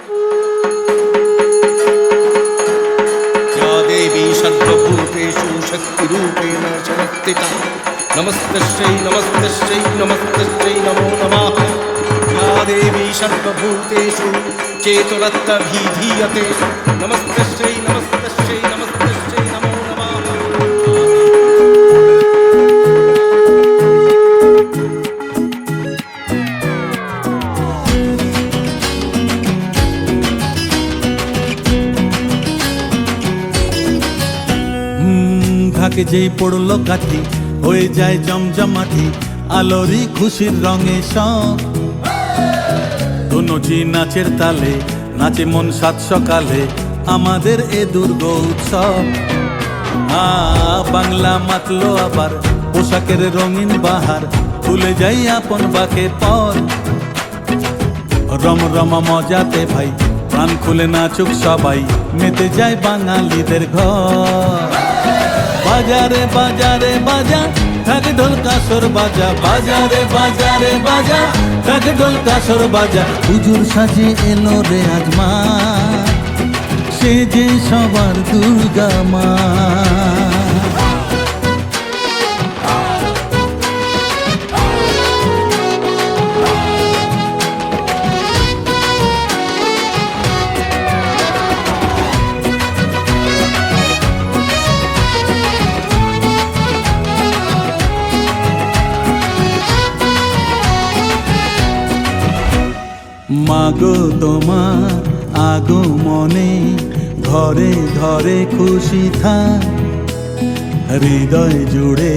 या देवी सर्वभूतेषु शक्तिरूपेण संस्थिता नमस्तस्यै नमस्तस्यै नमस्तस्यै नमो नमः। या देवी सर्वभूतेषु चेतुरत्वभिधीयते नमस्तस्यै नमस्तस्यै नमस्तस्यै नमो नमः। ঢাকে যেই পড়লো কাঠি হয়ে যায় জমজমাটি আলোরি খুশির রঙে সব দুনজি নাচের তালে নাচে মন সাত সকালে আমাদের এ দুর্গ উৎসব। বাংলা মাতলো আবার পোশাকের রঙিন বাহার ভুলে যাই আপন বাকে পর রমরমা মজাতে ভাই প্রাণ খুলে নাচুক সবাই মেতে যায় বাঙালিদের ঘর। বাজারে বাজারে বাজা ঢাক ঢোল কাসর বাজা বাজারে বাজারে বাজা ঢাক ঢোল কাসর বাজা হুজুর সাজে এলো রে আজমা সে যে সবার দুর্গা মা। মাগো তোমার আগমনে ঘরে ঘরে খুশি থাক হৃদয় জুড়ে।